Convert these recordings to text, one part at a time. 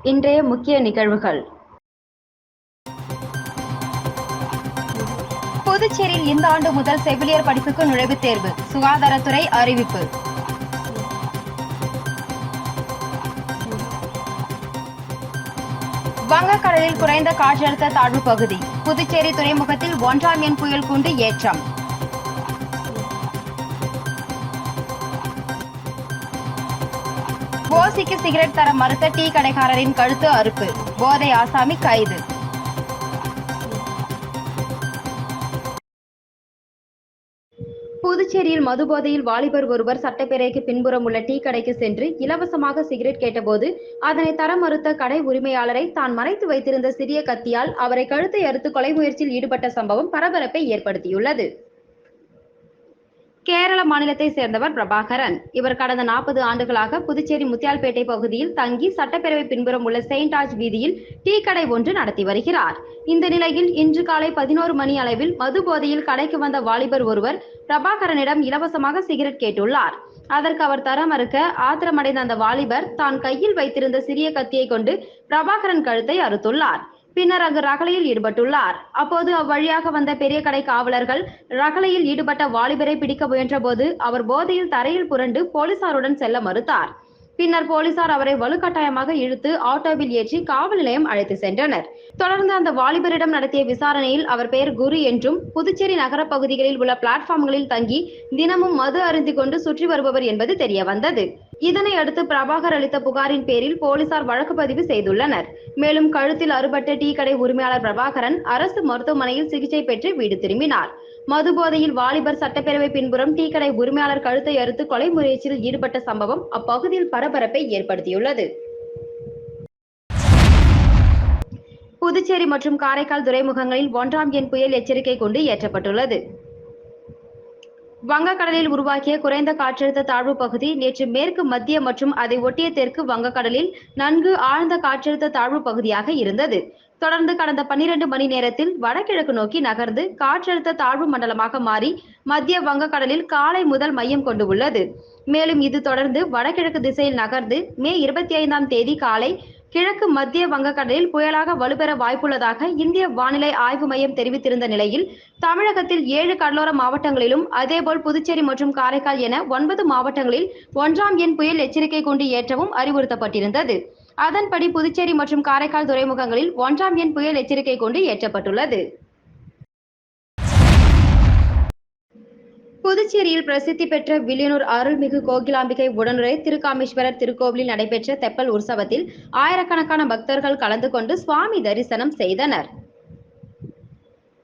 இன்றைய முக்கிய நிகழ்வுகள். புதுச்சேரியில் இந்த ஆண்டு முதல் செவிலியர் படிப்புக்கு நுழைவுத் தேர்வு, சுகாதாரத்துறை அறிவிப்பு. வங்கக்கடலில் குறைந்த காற்றழுத்த தாழ்வு பகுதி, புதுச்சேரி துறைமுகத்தில் 1ஆம் எண் புயல் கூண்டு ஏற்றம். ஓசிக்கு சிகரெட் தர மறுத்த டீ கடைக்காரரின் கழுத்து அறுப்பு, போதை ஆசாமி கைது. புதுச்சேரியில் மதுபோதையில் வாலிபர் ஒருவர் சட்டப்பேரவைக்கு பின்புறம் உள்ள டீ கடைக்கு சென்று இலவசமாக சிகரெட் கேட்டபோது அதனை தர மறுத்த கடை உரிமையாளரை தான் மறைத்து வைத்திருந்த சிறிய கத்தியால் அவரை கழுத்தை அறுத்து கொலை முயற்சியில் ஈடுபட்ட சம்பவம் பரபரப்பை ஏற்படுத்தியுள்ளது. கேரள மாநிலத்தை சேர்ந்தவர் பிரபாகரன். இவர் கடந்த 40 ஆண்டுகளாக புதுச்சேரி முத்தியால்பேட்டை பகுதியில் தங்கி சட்டப்பேரவை பின்புறம் உள்ள செயின்ட் ஜார்ஜ் வீதியில் டீ கடை ஒன்று நடத்தி வருகிறார். இந்த நிலையில் இன்று காலை 11 மணி அளவில் மது போதையில் கடைக்கு வந்த வாலிபர் ஒருவர் பிரபாகரனிடம் இலவசமாக சிகரெட் கேட்டுள்ளார். அதற்கு அவர் தர மறுக்க ஆத்திரமடைந்த அந்த வாலிபர் தான் கையில் வைத்திருந்த சிறிய கத்தியை கொண்டு பிரபாகரன் கழுத்தை அறுத்துள்ளார். பின்னர் அங்கு ரகளையில் ஈடுபட்டுள்ளார். அப்போது அவ்வழியாக வந்த பெரிய கடை காவலர்கள் ரகளையில் ஈடுபட்ட வாலிபரை பிடிக்க முயன்றபோது அவர் போதையில் தரையில் புரண்டு போலீசாருடன் செல்ல மறுத்தார். பின்னர் போலீசார் அவரை வலுக்கட்டாயமாக இழுத்து ஆட்டோவில் ஏற்றி காவல் நிலையம் அழைத்து சென்றனர். தொடர்ந்து அந்த வாலிபரிடம் நடத்திய விசாரணையில் அவர் பெயர் குரு என்றும் புதுச்சேரி நகர பகுதிகளில் உள்ள பிளாட்பார்ம்களில் தங்கி தினமும் மது அருந்திக் கொண்டு சுற்றி வருபவர் என்பது தெரிய வந்தது. இதனை அடுத்து பிரபாகர் அளித்த புகாரின் பேரில் போலீசார் வழக்கு பதிவு செய்துள்ளனர். மேலும் கழுத்தில் அறுபட்ட டீ கடை உரிமையாளர் பிரபாகரன் அரசு மருத்துவமனையில் சிகிச்சை பெற்று வீடு திரும்பினார். மது போதையில் வாலிபர் சட்டப்பேரவை பின்புறம் டீ கடை உரிமையாளர் கழுத்தை அறுத்து கொலை முயற்சியில் ஈடுபட்ட சம்பவம் அப்பகுதியில் பரபரப்பை ஏற்படுத்தியுள்ளது. புதுச்சேரி மற்றும் காரைக்கால் துறைமுகங்களில் 1ஆம் எண் புயல் எச்சரிக்கை கூண்டு ஏற்றப்பட்டுள்ளது. வங்கக்கடலில் உருவாக்கிய குறைந்த காற்றழுத்த தாழ்வு பகுதி நேற்று மேற்கு மத்திய மற்றும் அதை ஒட்டிய தெற்கு வங்கக்கடலில் நன்கு ஆழ்ந்த காற்றழுத்த தாழ்வு பகுதியாக இருந்தது. தொடர்ந்து கடந்த 12 மணி நேரத்தில் வடகிழக்கு நோக்கி நகர்ந்து காற்றழுத்த தாழ்வு மண்டலமாக மாறி மத்திய வங்கக்கடலில் காலை முதல் மையம் கொண்டு உள்ளது. மேலும் இது தொடர்ந்து வடகிழக்கு திசையில் நகர்ந்து மே 25ஆம் தேதி காலை கிழக்கு மத்திய வங்கக்கடலில் புயலாக வலுப்பெற வாய்ப்புள்ளதாக இந்திய வானிலை ஆய்வு மையம் தெரிவித்திருந்த நிலையில் தமிழகத்தில் 7 கடலோர மாவட்டங்களிலும் அதேபோல் புதுச்சேரி மற்றும் காரைக்கால் என 9 மாவட்டங்களில் 1ஆம் எண் புயல் எச்சரிக்கை கூண்டு ஏற்றவும் அறிவுறுத்தப்பட்டிருந்தது. அதன்படி புதுச்சேரி மற்றும் காரைக்கால் துறைமுகங்களில் 1ஆம் எண் புயல் எச்சரிக்கை கூண்டு ஏற்றப்பட்டுள்ளது. புதுச்சேரியில் பிரசித்தி பெற்ற வில்லியனூர் அருள்மிகு கோகிலாம்பிகை உடனுரை திருக்காமேஸ்வரர் திருக்கோவிலில் நடைபெற்ற தெப்பல் உற்சவத்தில் ஆயிரக்கணக்கான பக்தர்கள் கலந்து கொண்டு சுவாமி தரிசனம் செய்தனர்.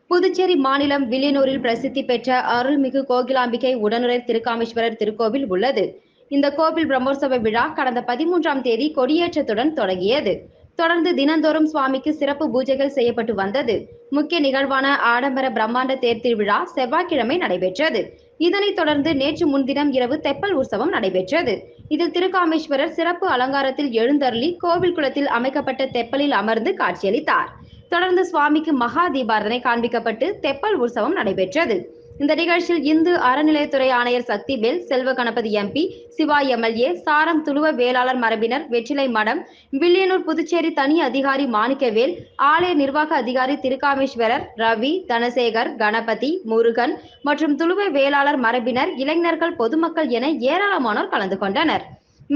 புதுச்சேரி மாநிலம் வில்லியனூரில் பிரசித்தி பெற்ற அருள்மிகு கோகிலாம்பிகை உடனுரை திருக்காமேஸ்வரர் திருக்கோவில் உள்ளது. இந்த கோவில் பிரம்மோற்சவ விழா கடந்த 13ஆம் தேதி கொடியேற்றத்துடன் தொடங்கியது. தொடர்ந்து தினந்தோறும் சுவாமிக்கு சிறப்பு பூஜைகள் செய்யப்பட்டு வந்தது. முக்கிய நிகழ்வான ஆடம்பர பிரம்மாண்ட தேர் திருவிழா செவ்வாய்க்கிழமை நடைபெற்றது. இதனைத் தொடர்ந்து நேற்று முன்தினம் இரவு தெப்பல் உற்சவம் நடைபெற்றது. இதில் திருக்காமேஸ்வரர் சிறப்பு அலங்காரத்தில் எழுந்தருளி கோவில் குளத்தில் அமைக்கப்பட்ட தெப்பலில் அமர்ந்து காட்சியளித்தார். தொடர்ந்து சுவாமிக்கு மகா தீபாரதனை காண்பிக்கப்பட்டு தெப்பல் உற்சவம் நடைபெற்றது. இந்த நிகழ்ச்சியில் இந்து அறநிலையத்துறை ஆணையர் சக்திவேல், செல்வ கணபதி எம்பி, சிவா எம்எல்ஏ, சாரம் துளுவ வேளாளர் மரபினர், வெற்றிலை மடம், வில்லியனூர் புதுச்சேரி தனி அதிகாரி மாணிக்கவேல், ஆலய நிர்வாக அதிகாரி திருக்காமேஸ்வரர், ரவி, தனசேகர், கணபதி, முருகன் மற்றும் துளுவ வேளாளர் மரபினர், இளைஞர்கள், பொதுமக்கள் என ஏராளமானோர் கலந்து கொண்டனர்.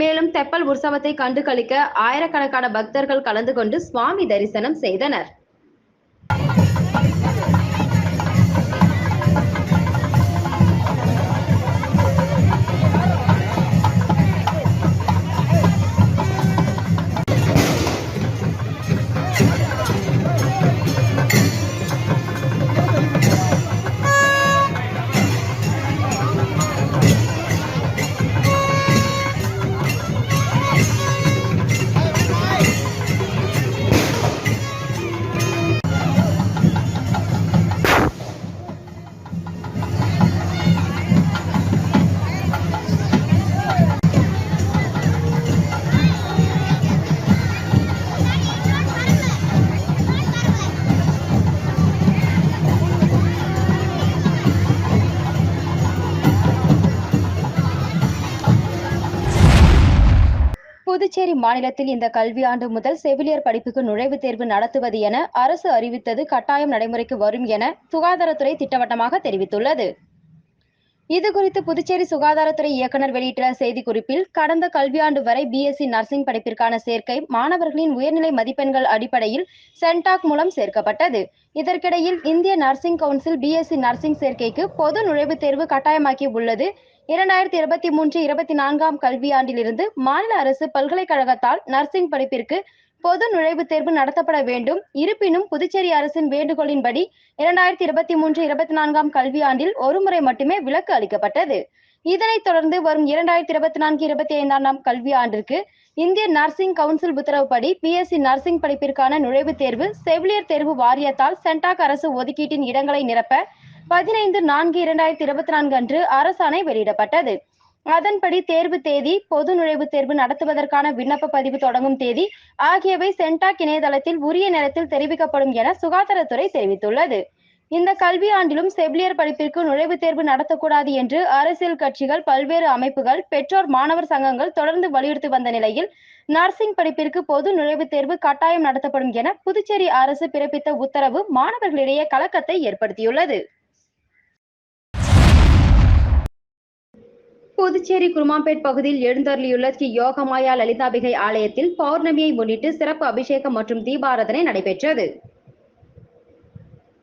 மேலும் தெப்பல் உற்சவத்தை கண்டு களிக்க ஆயிரக்கணக்கான பக்தர்கள் கலந்து கொண்டு சுவாமி தரிசனம் செய்தனர். புதுச்சேரி மாநிலத்தில் இந்த கல்வியாண்டு முதல் செவிலியர் படிப்புக்கு நுழைவுத் தேர்வு நடத்துவது என அரசு அறிவித்தது கட்டாயம் நடைமுறைக்கு வரும் என சுகாதாரத்துறை திட்டவட்டமாக தெரிவித்துள்ளது. இதுகுறித்து புதுச்சேரி சுகாதாரத்துறை இயக்குநர் வெளியிட்டுள்ள செய்திக்குறிப்பில், கடந்த கல்வியாண்டு வரை பிஎஸ்சி நர்சிங் படிப்பிற்கான சேர்க்கை மாணவர்களின் உயர்நிலை மதிப்பெண்கள் அடிப்படையில் சென்டாக் மூலம் சேர்க்கப்பட்டது. இதற்கிடையில் இந்திய நர்சிங் கவுன்சில் பிஎஸ்சி நர்சிங் சேர்க்கைக்கு பொது நுழைவுத் தேர்வு கட்டாயமாக்கி உள்ளது. 2023-24 கல்வியாண்டிலிருந்து மாநில அரசு பல்கலைக்கழகத்தால் நர்சிங் படிப்பிற்கு பொது நுழைவுத் தேர்வு நடத்தப்பட வேண்டும். இருப்பினும் புதுச்சேரி அரசின் வேண்டுகோளின்படி 2023-24 கல்வியாண்டில் ஒருமுறை மட்டுமே விலக்கு அளிக்கப்பட்டது. இதனைத் தொடர்ந்து வரும் 2024-25 கல்வியாண்டிற்கு இந்திய நர்சிங் கவுன்சில் உத்தரவுப்படி பிஎஸ்சி நர்சிங் படிப்பிற்கான நுழைவுத் தேர்வு செவிலியர் தேர்வு வாரியத்தால் சென்டாக் அரசு ஒதுக்கீட்டின் இடங்களை நிரப்ப 15/4/2024 அன்று அரசாணை வெளியிடப்பட்டது. அதன்படி தேர்வு தேதி, பொது நுழைவுத் தேர்வு நடத்துவதற்கான விண்ணப்ப பதிவு தொடங்கும் தேதி ஆகியவை சென்டாக் இணையதளத்தில் உரிய நேரத்தில் தெரிவிக்கப்படும் என சுகாதாரத்துறை தெரிவித்துள்ளது. இந்த கல்வியாண்டிலும் செவிலியர் படிப்பிற்கு நுழைவுத் தேர்வு நடத்தக்கூடாது என்று அரசியல் கட்சிகள், பல்வேறு அமைப்புகள், பெற்றோர், மாணவர் சங்கங்கள் தொடர்ந்து வலியுறுத்தி வந்த நிலையில் நர்சிங் படிப்பிற்கு பொது நுழைவுத் தேர்வு கட்டாயம் நடத்தப்படும் என புதுச்சேரி அரசு பிறப்பித்த உத்தரவு மாணவர்களிடையே கலக்கத்தை ஏற்படுத்தியுள்ளது. புதுச்சேரி குருமாம்பேட் பகுதியில் எழுந்தருளியுள்ள ஸ்ரீ யோகமாயா லலிதாம்பிகை ஆலயத்தில் பௌர்ணமியை முன்னிட்டு சிறப்பு அபிஷேகம் மற்றும் தீபாராதனை நடைபெற்றது.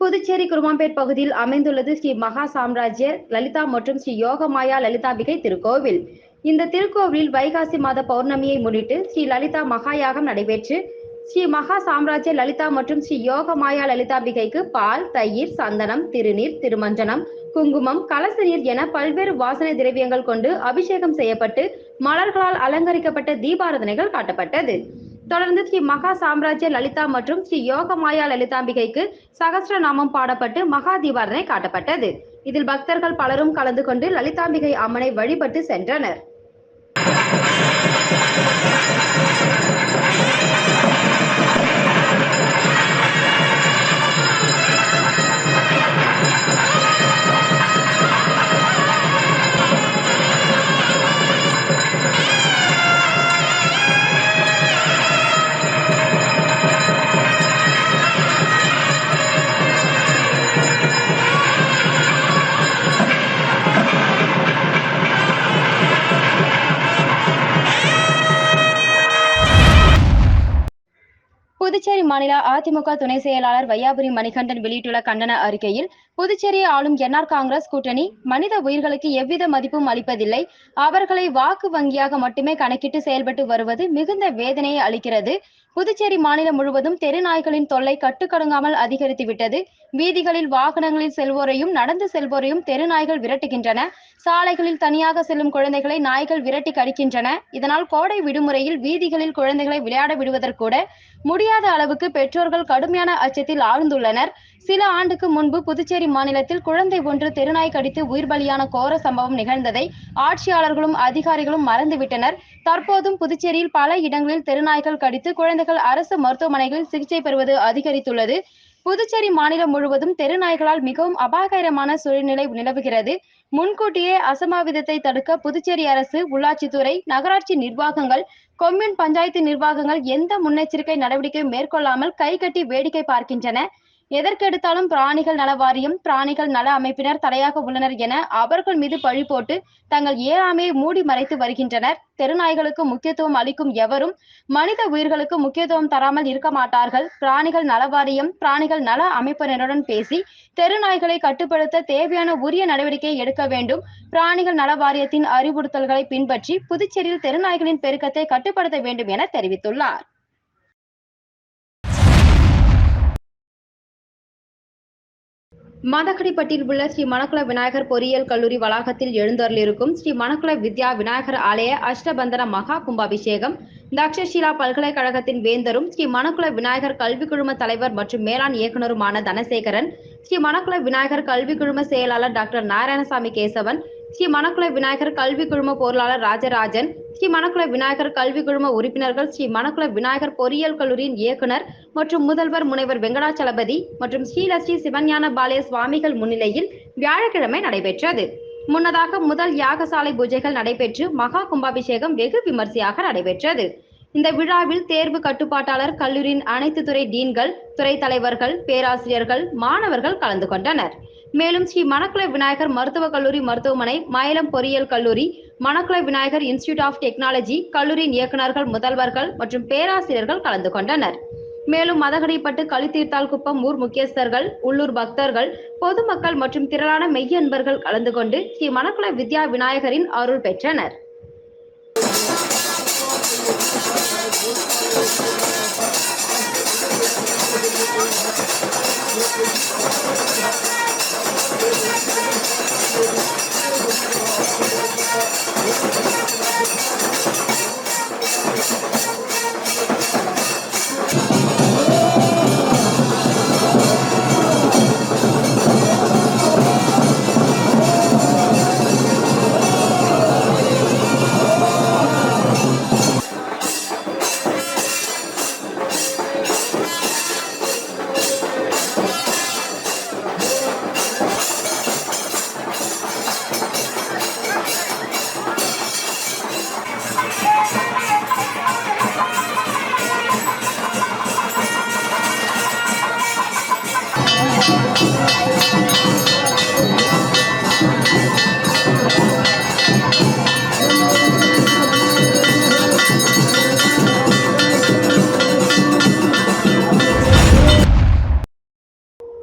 புதுச்சேரி குருமாம்பேட் பகுதியில் அமைந்துள்ளது ஸ்ரீ மகா சாம்ராஜ்ய லலிதா மற்றும் ஸ்ரீ யோகமாயா லலிதாம்பிகை திருக்கோவில். இந்த திருக்கோவிலில் வைகாசி மாத பௌர்ணமியை முன்னிட்டு ஸ்ரீ லலிதா மகாயாகம் நடைபெற்று ஸ்ரீ மகா சாம்ராஜ்ய லலிதா மற்றும் ஸ்ரீ யோகமாயா லலிதாம்பிகைக்கு பால், தயிர், சந்தனம், திருநீர், திருமஞ்சனம், குங்குமம், கலச நீர் என பல்வேறு வாசனை திரவியங்கள் கொண்டு அபிஷேகம் செய்யப்பட்டு மலர்களால் அலங்கரிக்கப்பட்ட தீபாராதனைகள் காட்டப்பட்டது. தொடர்ந்து ஸ்ரீ மகா சாம்ராஜ்ய லலிதா மற்றும் ஸ்ரீ யோகமாயா லலிதாம்பிகைக்கு சகஸ்ரநாமம் பாடப்பட்டு மகா தீபாராதனை காட்டப்பட்டது. இதில் பக்தர்கள் பலரும் கலந்து கொண்டு லலிதாம்பிகை அம்மனை வழிபட்டு சென்றனர். புதுச்சேரி மாநில அதிமுக துணை செயலாளர் வையாபுரி மணிகண்டன் வெளியிட்டுள்ள கண்டன அறிக்கையில், புதுச்சேரியை ஆளும் என்ஆர் காங்கிரஸ் கூட்டணி மனித உயிர்களுக்கு எவ்வித மதிப்பும் அளிப்பதில்லை. அவர்களை வாக்கு வங்கியாக மட்டுமே கணக்கிட்டு செயல்பட்டு வருவது மிகுந்த வேதனையை அளிக்கிறது. புதுச்சேரி மாநிலம் முழுவதும் தெருநாய்களின் தொல்லை கட்டுக்கடங்காமல் அதிகரித்துவிட்டது. வீதிகளில் வாகனங்களில் செல்வோரையும் நடந்து செல்வோரையும் தெருநாய்கள் விரட்டுகின்றன. சாலைகளில் தனியாக செல்லும் குழந்தைகளை நாய்கள் விரட்டி கடிக்கின்றன. இதனால் கோடை விடுமுறையில் வீதிகளில் குழந்தைகளை விளையாட விடுவதற்கூட முடியாத அளவுக்கு பெற்றோர்கள் கடுமையான அச்சத்தில் ஆழ்ந்துள்ளனர். சில ஆண்டுக்கு முன்பு புதுச்சேரி மாநிலத்தில் குழந்தை ஒன்று தெருநாய் கடித்து உயிர் பலியான கோர சம்பவம் நிகழ்ந்ததை ஆட்சியாளர்களும் அதிகாரிகளும் மறந்துவிட்டனர். தற்போதும் புதுச்சேரியில் பல இடங்களில் தெருநாய்கள் கடித்து குழந்தைகள் அரசு மருத்துவமனைகளில் சிகிச்சை பெறுவது அதிகரித்துள்ளது. புதுச்சேரி மாநிலம் முழுவதும் தெருநாய்களால் மிகவும் அபாயகரமான சூழ்நிலை நிலவுகிறது. முன்கூட்டியே அசம்பாவிதத்தை தடுக்க புதுச்சேரி அரசு, உள்ளாட்சித்துறை, நகராட்சி நிர்வாகங்கள், கொம்யூன் பஞ்சாயத்து நிர்வாகங்கள் எந்த முன்னெச்சரிக்கை நடவடிக்கையும் மேற்கொள்ளாமல் கைகட்டி வேடிக்கை பார்க்கின்றன. எதற்கெடுத்தாலும் பிராணிகள் நல வாரியம், பிராணிகள் நல அமைப்பினர் தடையாக உள்ளனர் என அவர்கள் மீது பழி போட்டு தங்கள் ஏழாமையை மூடி மறைத்து வருகின்றனர். தெருநாய்களுக்கு முக்கியத்துவம் அளிக்கும் எவரும் மனித உயிர்களுக்கு முக்கியத்துவம் தராமல் இருக்க மாட்டார்கள். பிராணிகள் நல வாரியம், பிராணிகள் நல அமைப்பினருடன் பேசி தெருநாய்களை கட்டுப்படுத்த தேவையான உரிய நடவடிக்கையை எடுக்க வேண்டும். பிராணிகள் நல வாரியத்தின் அறிவுறுத்தல்களை பின்பற்றி புதுச்சேரியில் தெருநாய்களின் பெருக்கத்தை கட்டுப்படுத்த வேண்டும் என தெரிவித்துள்ளார். மதகடிப்பட்டில் உள்ள ஸ்ரீ மணக்குள விநாயகர் பொறியியல் கல்லூரி வளாகத்தில் எழுந்தருளிருக்கும் ஸ்ரீ மணக்குள வித்யா விநாயகர் ஆலய அஷ்டபந்தன மகா கும்பாபிஷேகம் தக்ஷஷிலா பல்கலைக்கழகத்தின் வேந்தரும் ஸ்ரீ மணக்குள விநாயகர் கல்வி குழும தலைவர் மற்றும் மேலாண் இயக்குநருமான தனசேகரன், ஸ்ரீ மணக்குள விநாயகர் கல்வி குழும செயலாளர் டாக்டர் நாராயணசாமி கேசவன், ஸ்ரீ மணக்குள விநாயகர் கல்வி குழும பொருளாளர் ராஜராஜன், ஸ்ரீ மணக்குள விநாயகர் கல்வி குழும உறுப்பினர்கள், ஸ்ரீ மணக்குள விநாயகர் பொறியியல் கல்லூரியின் இயக்குனர் மற்றும் முதல்வர் முனைவர் வெங்கடாச்சலபதி மற்றும் ஸ்ரீலஸ்ரீ சிவஞான பாலய சுவாமிகள் முன்னிலையில் வியாழக்கிழமை நடைபெற்றது. முன்னதாக முதல் யாகசாலை பூஜைகள் நடைபெற்று மகா கும்பாபிஷேகம் வெகு விமர்சையாக நடைபெற்றது. இந்த விழாவில் தேர்வு கட்டுப்பாட்டாளர், கல்லூரியின் அனைத்து துறை டீன்கள், துறை தலைவர்கள், பேராசிரியர்கள், மாணவர்கள் கலந்து கொண்டனர். மேலும் ஸ்ரீ மணக்குள விநாயகர் மருத்துவக் கல்லூரி மருத்துவமனை, மயிலம் பொறியியல் கல்லூரி, Manakula Vinayagar institute of technology கல்லூரியின் இயக்குநர்கள், முதல்வர்கள் மற்றும் பேராசிரியர்கள் கலந்து கொண்டனர். மேலும் மதகடிப்பட்டு, களித்தீர்த்தால் குப்பம் ஊர் முக்கியஸ்தர்கள், உள்ளூர் பக்தர்கள், பொதுமக்கள் மற்றும் திரளான மெய்யன்பர்கள் கலந்து கொண்டு ஸ்ரீ மணக்குள வித்யா விநாயகரின் அருள் பெற்றனர்.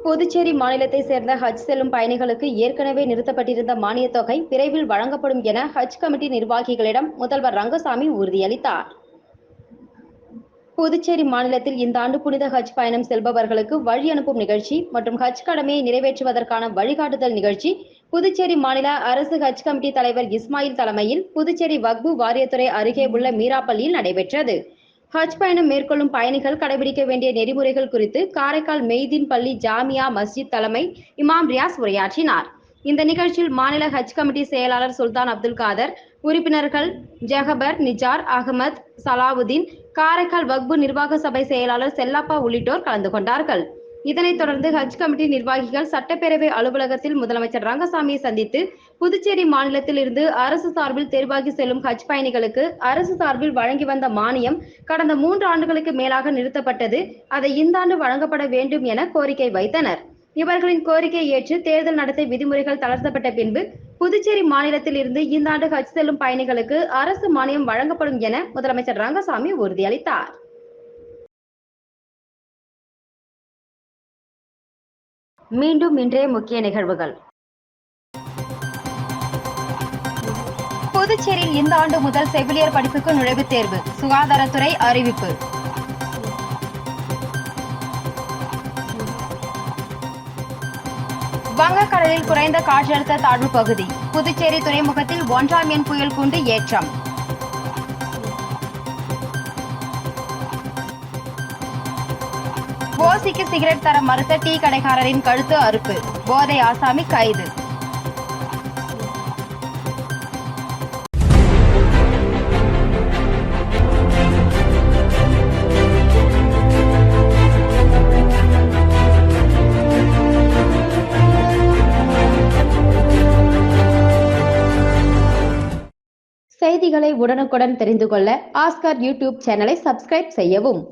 புதுச்சேரி மாநிலத்தை சேர்ந்த ஹஜ் செல்லும் பயணிகளுக்கு ஏற்கனவே நிறுத்தப்பட்டிருந்த மானியத் தொகை விரைவில் வழங்கப்படும் என ஹஜ் கமிட்டி நிர்வாகிகளிடம் முதல்வர் ரங்கசாமி உறுதியளித்தார். புதுச்சேரி மாநிலத்தில் இந்த ஆண்டு புனித ஹஜ் பயணம் செல்பவர்களுக்கு வழி அனுப்பும் நிகழ்ச்சி மற்றும் ஹஜ் கடமையை நிறைவேற்றுவதற்கான வழிகாட்டுதல் நிகழ்ச்சி புதுச்சேரி மாநில அரசு ஹஜ் கமிட்டி தலைவர் இஸ்மாயில் தலைமையில் புதுச்சேரி வக்பு வாரியத்துறை அருகே உள்ள மீராப்பள்ளியில் நடைபெற்றது. ஹஜ் பயணம் மேற்கொள்ளும் பயணிகள் கடைபிடிக்க வேண்டிய நெறிமுறைகள் குறித்து காரைக்கால் மெய்தீன் பள்ளி ஜாமியா மஸ்ஜித் தலைமை இமாம் ரியாஸ் உரையாற்றினார். இந்த நிகழ்ச்சியில் மாநில ஹஜ் கமிட்டி செயலாளர் சுல்தான் அப்துல் காதர், உறுப்பினர்கள் ஜஹபர், நிஜார், அகமது, சலாவுதீன், காரைக்கால் வக்பு நிர்வாக சபை செயலாளர் செல்லப்பா உள்ளிட்டோர் கலந்து கொண்டார்கள். இதனைத் தொடர்ந்து ஹஜ் கமிட்டி நிர்வாகிகள் சட்டப்பேரவை அலுவலகத்தில் முதலமைச்சர் ரங்கசாமியை சந்தித்து புதுச்சேரி மாநிலத்தில் இருந்து அரசு சார்பில் தேர்வாகி செல்லும் ஹஜ் பயணிகளுக்கு அரசு சார்பில் வழங்கி வந்த மானியம் கடந்த 3 ஆண்டுகளுக்கு மேலாக நிறுத்தப்பட்டது, அதை இந்த ஆண்டு வழங்கப்பட வேண்டும் என கோரிக்கை வைத்தனர். இவர்களின் கோரிக்கையை ஏற்று தேர்தல் நடத்தை விதிமுறைகள் தளர்த்தப்பட்ட பின்பு புதுச்சேரி மாநிலத்தில் இருந்து இந்த ஆண்டு ஹஜ் செல்லும் பயணிகளுக்கு அரசு மானியம் வழங்கப்படும் என முதலமைச்சர் ரங்கசாமி உறுதியளித்தார். மீண்டும் இன்றைய முக்கிய நிகழ்வுகள். புதுச்சேரியில் இந்த ஆண்டு முதல் செவிலியர் படிப்புக்கு நுழைவுத் தேர்வு, சுகாதாரத்துறை அறிவிப்பு. வங்கக்கடலில் குறைந்த காற்றழுத்த தாழ்வு பகுதி, புதுச்சேரி துறைமுகத்தில் 1ஆம் எண் புயல் கூண்டு ஏற்றம். ஓசிக்கு சிகரெட் தர மறுத்த டீ கடைக்காரரின் கழுத்து அறுப்பு, போதை ஆசாமி கைது. செய்திகளை உடனுக்குடன் தெரிந்து கொள்ள ஆஸ்கார் யூடியூப் சேனலை சப்ஸ்கிரைப் செய்யவும்.